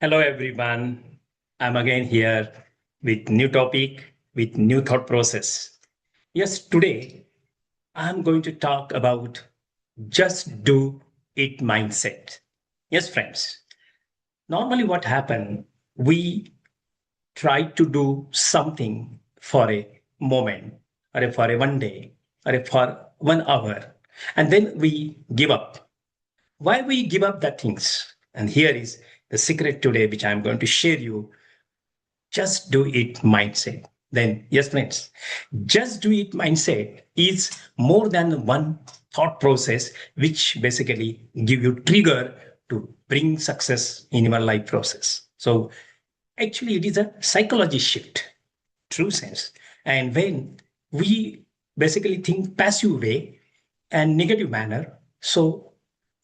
Hello, everyone. I'm again here with new topic, with new thought process. Yes, today I'm going to talk about just do it mindset. Yes, friends. Normally, what happen? We try to do something for a moment, for a one day, for 1 hour, and then we give up. Why we give up that things? And here is the secret today, which I'm going to share you. Just do it mindset. Then, yes, friends, just do it mindset is more than one thought process, which basically give you trigger to bring success in your life process. So actually, it is a psychology shift, true sense. And when we basically think passive way and negative manner, so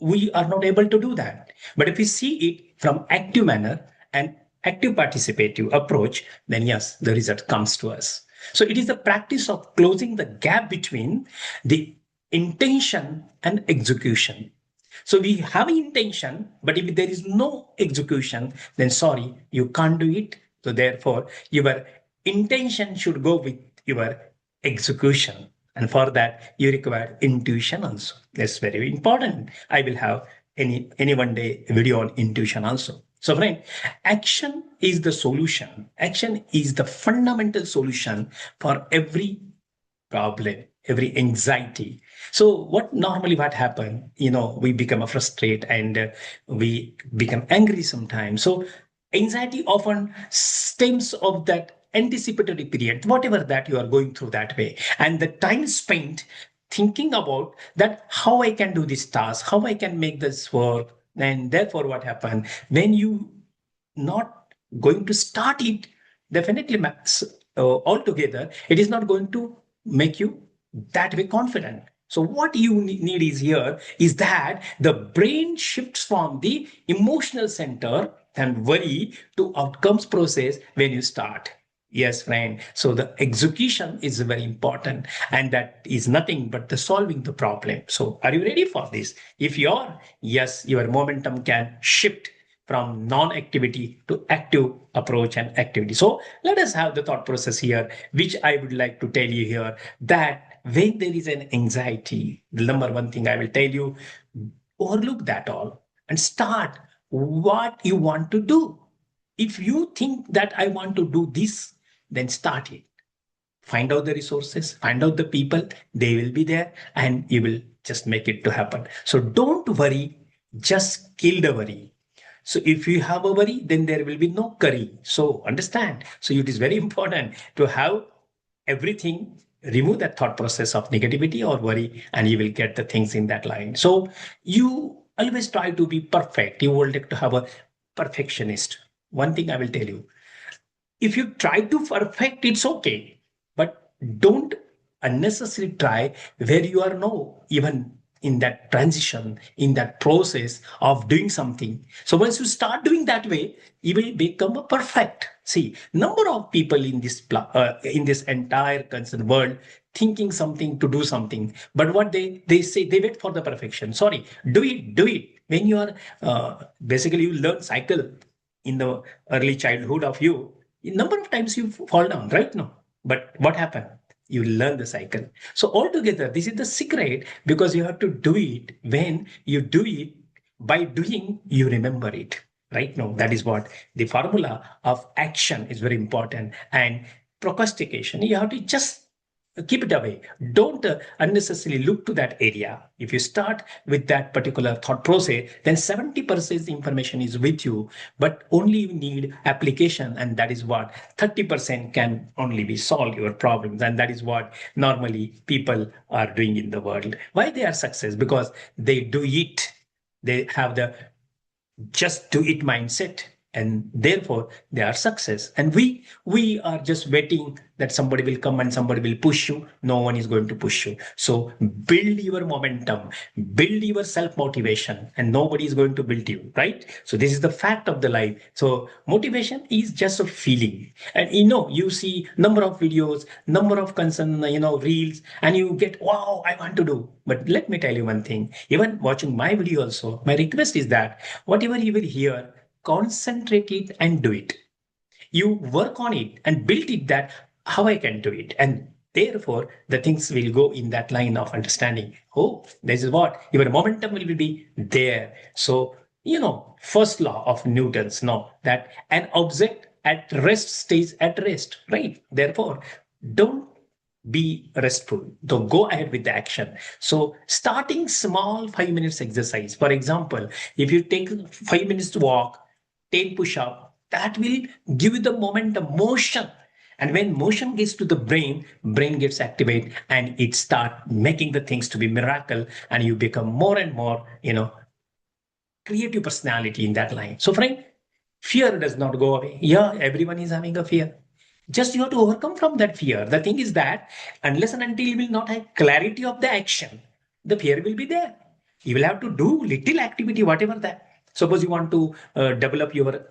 we are not able to do that. But if we see it from active manner and active participative approach, then yes, the result comes to us. So it is the practice of closing the gap between the intention and execution. So we have intention, but if there is no execution, then sorry, you can't do it. So therefore, your intention should go with your execution. And for that, you require intuition also. That's very important. I will have any one day video on intuition also. So, friend, action is the solution. Action is the fundamental solution for every problem, every anxiety. So what happen, we become a frustrate and we become angry sometimes. So anxiety often stems of that anticipatory period, whatever that you are going through that way, and the time spent thinking about that how I can do this task, how I can make this work. And therefore what happened when you not going to start it, definitely altogether it is not going to make you that way confident. So what you need is here is that the brain shifts from the emotional center and worry to outcomes process when you start. Yes, friend. So the execution is very important, and that is nothing but the solving the problem. So are you ready for this? If you are, yes, your momentum can shift from non-activity to active approach and activity. So let us have the thought process here, which I would like to tell you here that when there is an anxiety, the number one thing I will tell you, overlook that all and start what you want to do. If you think that I want to do this, then start it. Find out the resources, find out the people, they will be there, and you will just make it to happen. So don't worry, just kill the worry. So if you have a worry, then there will be no curry. So understand. So it is very important to have everything, remove that thought process of negativity or worry, and you will get the things in that line. So you always try to be perfect. You will like to have a perfectionist. One thing I will tell you, if you try to perfect, it's okay, but don't unnecessarily try where you are no even in that transition, in that process of doing something. So once you start doing that way, you will become a perfect. See, number of people in in this entire concerned world thinking something to do something, but what they say, they wait for the perfection. Sorry, do it when you are basically you learn cycle in the early childhood of you. A number of times you fall down, right? No, but what happened? You learn the cycle. So altogether, this is the secret, because you have to do it. When you do it, by doing you remember it, right? No, that is what the formula of action is very important. And procrastination, you have to just keep it away. Don't unnecessarily look to that area. If you start with that particular thought process, then 70% information is with you, but only you need application, and that is what 30% can only be solve your problems. And that is what normally people are doing in the world. Why they are success? Because they do it. They have the just do it mindset, and therefore they are success. And we are just waiting that somebody will come and somebody will push you. No one is going to push you. So build your momentum, build your self motivation, and nobody is going to build you, right? So this is the fact of the life. So motivation is just a feeling. And you see number of videos, number of concern, reels, and you get, wow, I want to do. But let me tell you one thing, even watching my video also, my request is that whatever you will hear, concentrate it and do it. You work on it and build it that how I can do it. And therefore, the things will go in that line of understanding. Oh, this is what your momentum will be there. So, first law of Newton's, no, that an object at rest stays at rest, right? Therefore, don't be restful. Don't go ahead with the action. So starting small 5 minutes exercise. For example, if you take 5 minutes to walk, 10 push-up, that will give you the momentum, motion. And when motion gets to the brain gets activated and it start making the things to be miracle, and you become more and more, creative personality in that line. So friend, fear does not go away. Yeah, everyone is having a fear. Just you have to overcome from that fear. The thing is that unless and until you will not have clarity of the action, the fear will be there. You will have to do little activity, whatever that. Suppose you want to develop your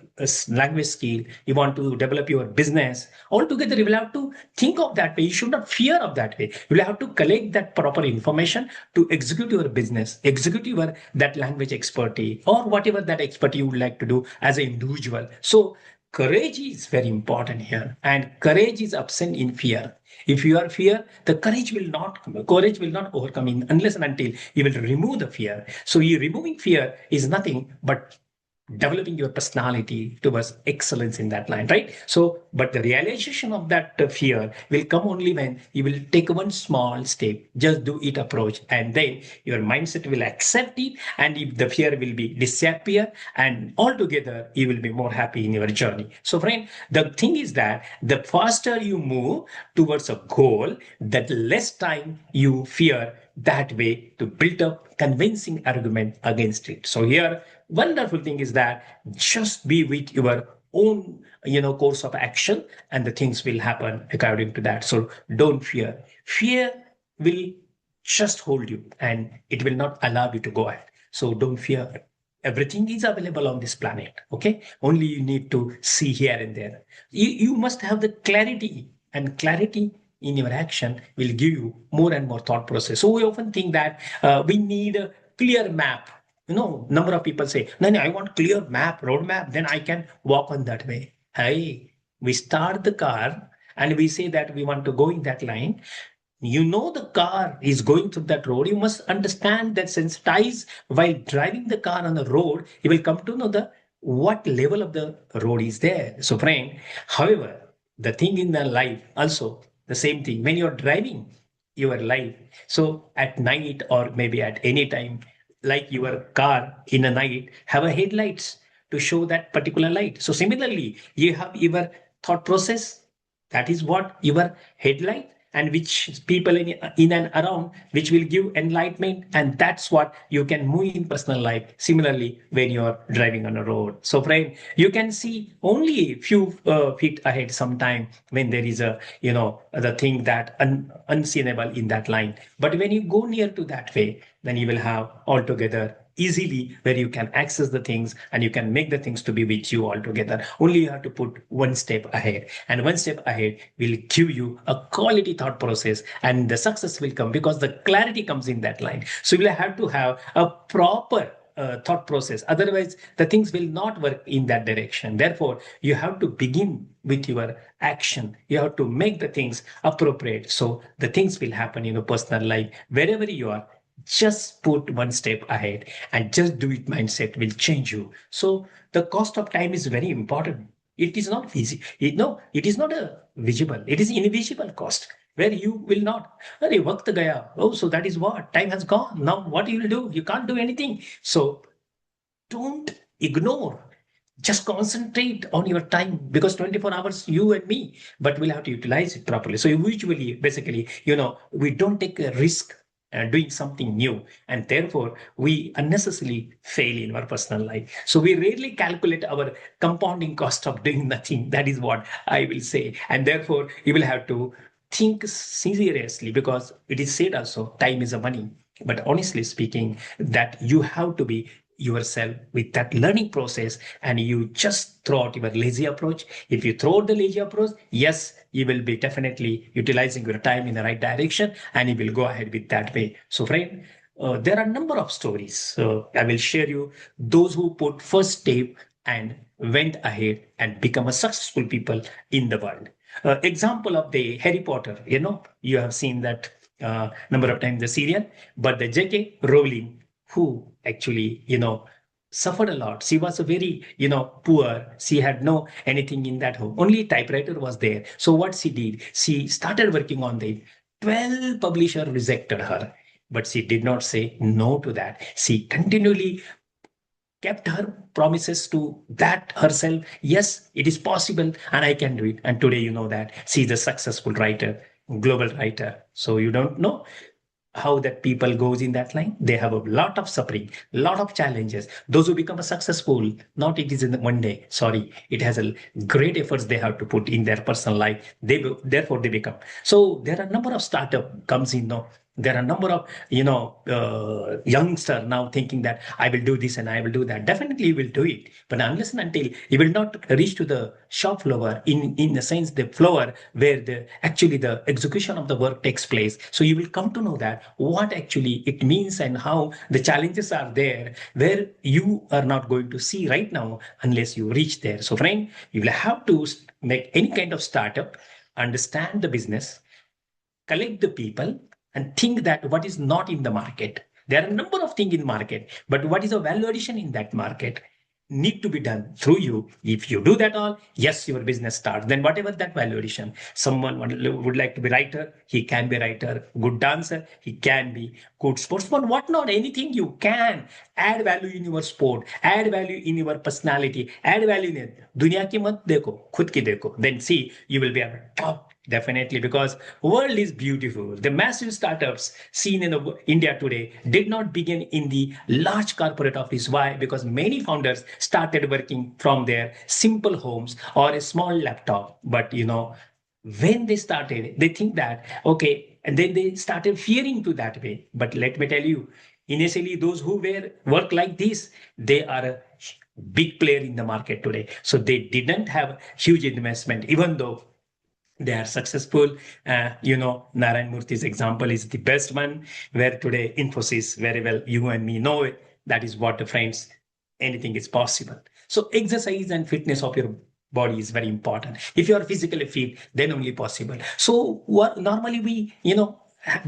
language skill, you want to develop your business. Altogether, you will have to think of that way. You should not fear of that way. You will have to collect that proper information to execute your business, execute your that language expertise, or whatever that expertise you would like to do as an individual. So courage is very important here, and courage is absent in fear. If you are fear, the courage will not overcome in unless and until you will remove the fear. So you removing fear is nothing but developing your personality towards excellence in that line, right? So, but the realization of that fear will come only when you will take one small step, just do it approach, and then your mindset will accept it, and if the fear will be disappear, and altogether you will be more happy in your journey. So, friend, the thing is that the faster you move towards a goal, that less time you fear that way to build up convincing argument against it. So here wonderful thing is that just be with your own course of action, and the things will happen according to that. So don't fear will just hold you, and it will not allow you to go ahead. So don't fear. Everything is available on this planet. Okay, only you need to see here and there. You must have the clarity, and clarity in your action will give you more and more thought process. So we often think that we need a clear map. Number of people say, no, no, I want clear map, road map, then I can walk on that way. Hey, we start the car and we say that we want to go in that line. The car is going through that road. You must understand that sensitize while driving the car on the road, you will come to know the what level of the road is there. So, friend, however, the thing in the life also the same thing when you're driving your life. So at night or maybe at any time, like your car in a night, have a headlights to show that particular light. So similarly, you have your thought process. That is what your headlight, and which people in and around, which will give enlightenment, and that's what you can move in personal life. Similarly, when you're driving on a road, so friend, you can see only a few feet ahead sometime when there is a the thing that unseenable in that line. But when you go near to that way, then you will have altogether easily where you can access the things, and you can make the things to be with you altogether. Only you have to put one step ahead, and one step ahead will give you a quality thought process, and the success will come because the clarity comes in that line. So you will have to have a proper thought process, otherwise the things will not work in that direction. Therefore you have to begin with your action. You have to make the things appropriate, so the things will happen in your personal life wherever you are. Just put one step ahead, and just do it mindset will change you. So the cost of time is very important. It is not easy. It is not a visible, it is invisible cost, where you will not, "Arey, waqt gaya." Oh, so that is what time has gone. Now what you will do? You can't do anything. So don't ignore, just concentrate on your time, because 24 hours you and me, but we'll have to utilize it properly. So usually basically we don't take a risk doing something new, and therefore we unnecessarily fail in our personal life. So we rarely calculate our compounding cost of doing nothing. That is what I will say. And therefore you will have to think seriously, because it is said also time is a money. But honestly speaking, that you have to be yourself with that learning process, and you just throw out your lazy approach. If you throw out the lazy approach, yes, you will be definitely utilizing your time in the right direction, and you will go ahead with that way. So friend, there are a number of stories. I will share you those who put first step and went ahead and become a successful people in the world. Example of the Harry Potter, you have seen that number of times the serial, but the J.K. Rowling, who actually, suffered a lot. She was a very, poor. She had no anything in that home. Only typewriter was there. So what she did, she started working on the 12 publisher rejected her, but she did not say no to that. She continually kept her promises to that herself. Yes, it is possible and I can do it. And today you know that she's a successful writer, global writer. So you don't know how that people goes in that line. They have a lot of suffering, lot of challenges. Those who become a successful, not it is in one day. Sorry, it has a great efforts they have to put in their personal life. Therefore they become. So there are a number of startup comes in now. There are a number of youngster now thinking that I will do this and I will do that. Definitely you will do it, but unless and until you will not reach to the shop floor, in the sense the floor where the actually the execution of the work takes place. So you will come to know that what actually it means and how the challenges are there where you are not going to see right now unless you reach there. So friend, you will have to make any kind of startup, understand the business, collect the people, and think that what is not in the market. There are a number of things in market, but what is a value addition in that market need to be done through you. If you do that all, yes, your business starts. Then whatever that value addition, someone would like to be writer, he can be writer. Good dancer, he can be. Good sportsman, whatnot, anything you can add value in your sport, add value in your personality, add value in it. दुनिया की मत देखो, खुद की देखो. Then see, you will be at the top. Definitely, because world is beautiful. The massive startups seen in India today did not begin in the large corporate office. Why? Because many founders started working from their simple homes or a small laptop. But when they started, they think that okay, and then they started fearing to that way. But let me tell you, initially those who were work like this, they are a big player in the market today. So they didn't have huge investment, even though they are successful. Narayan Murthy's example is the best one, where today Infosys, very well, you and me know it. That is what, friends, anything is possible. So exercise and fitness of your body is very important. If you are physically fit, then only possible. So what normally we,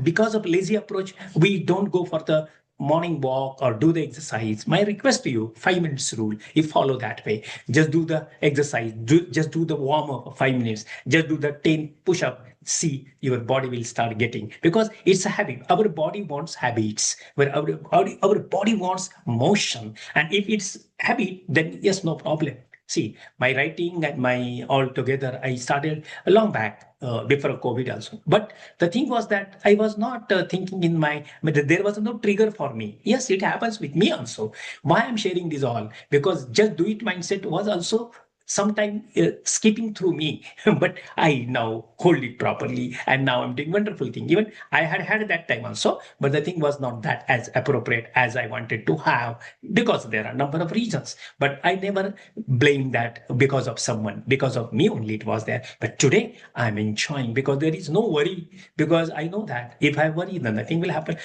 because of lazy approach, we don't go for the morning walk or do the exercise. My request to you, 5 minutes rule, if follow that way, just do the exercise, just do the warm up of 5 minutes, just do the 10 push up. See, your body will start getting, because it's a habit. Our body wants habits, where our body wants motion. And if it's habit, then yes, no problem. See, my writing and my all together, I started a long back, before COVID also. But the thing was that I was not thinking in there was no trigger for me. Yes, it happens with me also. Why I'm sharing this all? Because just do it mindset was also sometime skipping through me. But I now hold it properly, and now I'm doing wonderful thing. Even I had that time also, but the thing was not that as appropriate as I wanted to have, because there are a number of reasons. But I never blame that because of someone, because of me only it was there. But today I'm enjoying, because there is no worry, because I know that if I worry, then nothing will happen.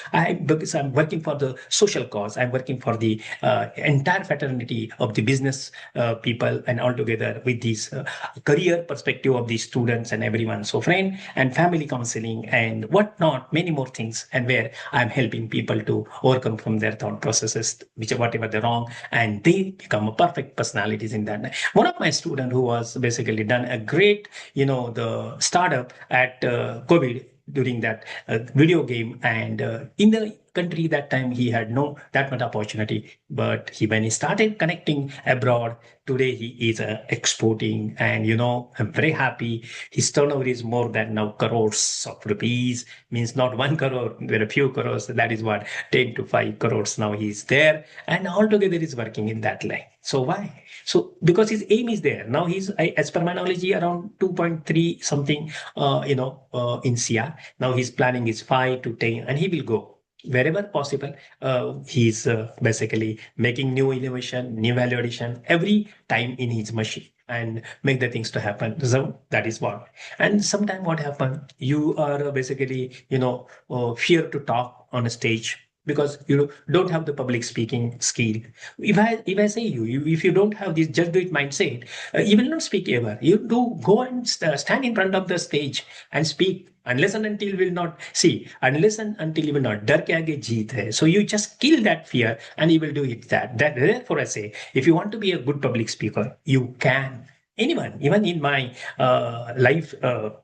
Because I'm working for the social cause, I'm working for the entire fraternity of the business people, and all together with this career perspective of the students and everyone. So friend and family counseling and whatnot, many more things, and where I'm helping people to overcome from their thought processes, which are whatever they're wrong, and they become a perfect personalities in that. One of my student who was basically done a great, the startup at COVID during that video game, and in the country that time he had no that much opportunity, but when he started connecting abroad, today he is exporting, and I'm very happy. His turnover is more than now crores of rupees, means not 1 crore, there are a few crores, that is what, 10 to 5 crores now he's there, and altogether is working in that line. So why? So because his aim is there. Now as per my knowledge, around 2.3 something, in CR. Now his planning is 5 to 10, and he will go wherever possible. He's basically making new innovation, new value addition every time in his machine, and make the things to happen. So that is what. And sometimes what happen, you are basically, fear to talk on a stage. because you don't have the public speaking skill. If I say if you don't have this just do it mindset, you will not speak ever. You do go and stand in front of the stage and speak unless and until will not see unless and until you will not डर के आगे जीत है. So you just kill that fear and you will do it. That therefore I say, if you want to be a good public speaker, you can. Anyone, even in my life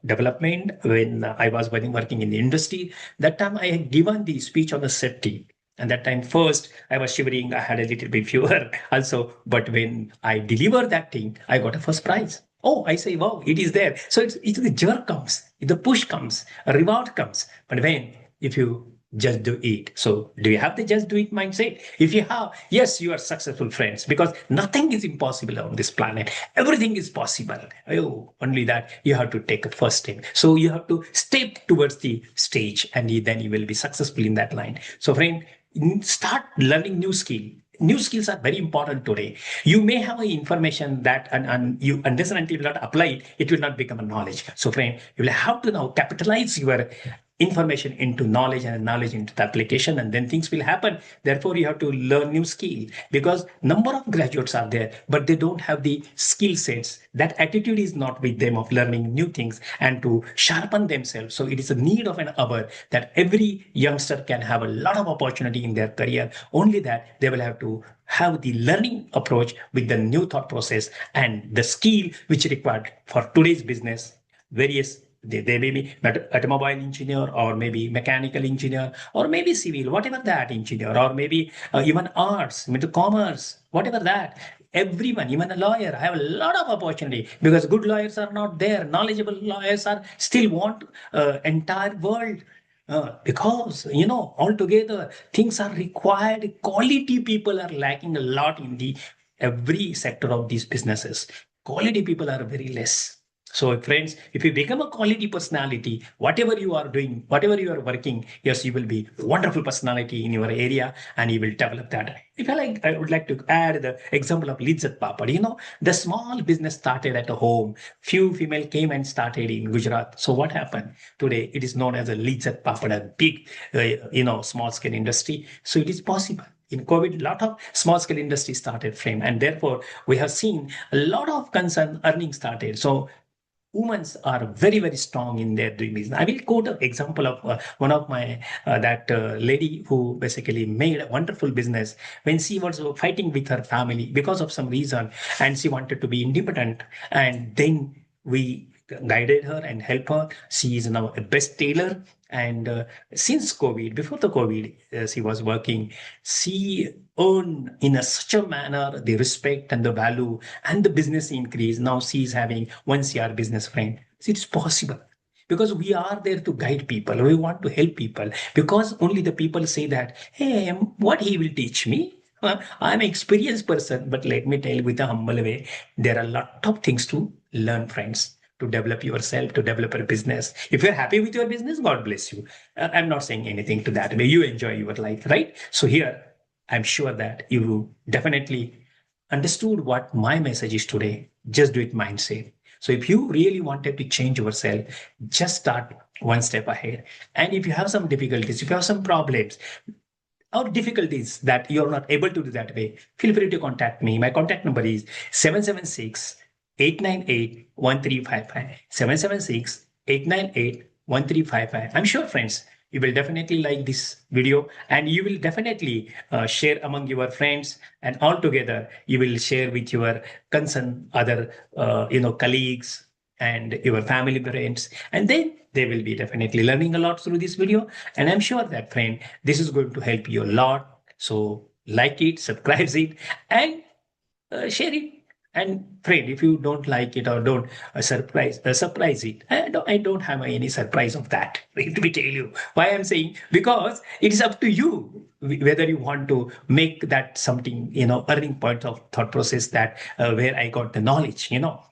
development, when I was working in the industry, that time I had given the speech on the safety. And that time, first, I was shivering. I had a little bit fever also. But when I delivered that thing, I got a first prize. Oh, I say, wow, it is there. So it's the jerk comes, the push comes, a reward comes. But when, if you just do it. So do you have the just do it mindset? If you have, yes, you are successful, friends, because nothing is impossible on this planet. Everything is possible. Oh, only that you have to take a first step. So you have to step towards the stage, and then you will be successful in that line. So friend, start learning new skill. New skills are very important today. You may have information that and you understand until you will not apply it, it will not become a knowledge. So friend, you will have to now capitalize your information into knowledge and knowledge into the application, and then things will happen. Therefore you have to learn new skill, because number of graduates are there but they don't have the skill sets. That attitude is not with them of learning new things and to sharpen themselves. So it is a need of an hour that every youngster can have a lot of opportunity in their career. Only that they will have to have the learning approach with the new thought process and the skill which is required for today's business. Various, they may be automobile engineer, or maybe mechanical engineer, or maybe civil, whatever that engineer, or maybe even arts, maybe commerce, whatever that. Everyone, even a lawyer, have a lot of opportunity, because good lawyers are not there. Knowledgeable lawyers are still want entire world. Because altogether things are required. Quality people are lacking a lot in the every sector of these businesses. Quality people are very less. So, friends, if you become a quality personality, whatever you are doing, whatever you are working, yes, you will be wonderful personality in your area, and you will develop that. If I like, I would like to add the example of Lizzat Papad. The small business started at a home. Few female came and started in Gujarat. So what happened? Today, it is known as a Lizzat Papad, a big, small scale industry. So it is possible. In COVID, a lot of small scale industry started frame, and therefore we have seen a lot of concern earning started. So women are very very strong in their doing business. I will quote an example of one of my that lady who basically made a wonderful business when she was fighting with her family because of some reason, and she wanted to be independent, and then we guided her and helped her. She is now a best tailor, and since COVID, before the COVID, she was working. She earned in such a manner the respect and the value and the business increase. Now she is having 1 CR business friend. It's possible, because we are there to guide people. We want to help people, because only the people say that, hey, what he will teach me. I'm an experienced person, but let me tell you with a humble way, there are a lot of things to learn, friends, to develop yourself, to develop a business. If you're happy with your business, God bless you. I'm not saying anything to that way. You enjoy your life, right? So here, I'm sure that you definitely understood what my message is today. Just do it mindset. So if you really wanted to change yourself, just start one step ahead. And if you have some difficulties, if you have some problems, or difficulties that you're not able to do that way, feel free to contact me. My contact number is 776-898-1355. 776-898-1355. I'm sure, friends, you will definitely like this video, and you will definitely share among your friends, and all together you will share with your concerned other colleagues and your family friends, and then they will be definitely learning a lot through this video. And I'm sure that, friend, this is going to help you a lot. So like it, subscribe it, and share it. And friend, if you don't like it or don't surprise it, I don't have any surprise of that. Let me tell you why I'm saying, because it is up to you whether you want to make that something, earning point of thought process, that where I got the knowledge.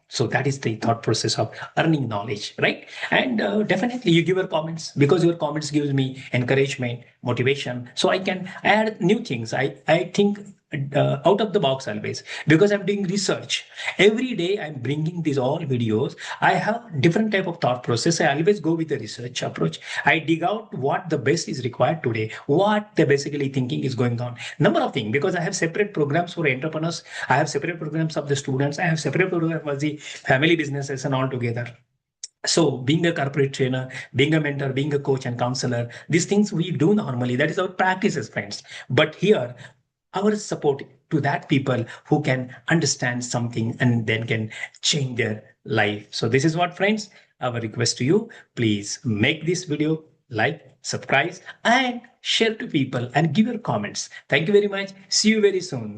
So that is the thought process of earning knowledge, right? And definitely you give your comments, because your comments gives me encouragement, motivation, so I can add new things. I think out of the box always, because I'm doing research every day. I'm bringing these all videos. I have different type of thought process. I always go with the research approach. I dig out what the best is required today, what the basically thinking is going on, number of things, because I have separate programs for entrepreneurs, I have separate programs of the students, I have separate programs for the family businesses and all together. So, being a corporate trainer, being a mentor, being a coach and counselor, these things we do normally. That is our practices, friends. But here, our support to that people who can understand something and then can change their life. So, this is what, friends, our request to you. Please make this video, like, subscribe, and share to people and give your comments. Thank you very much. See you very soon.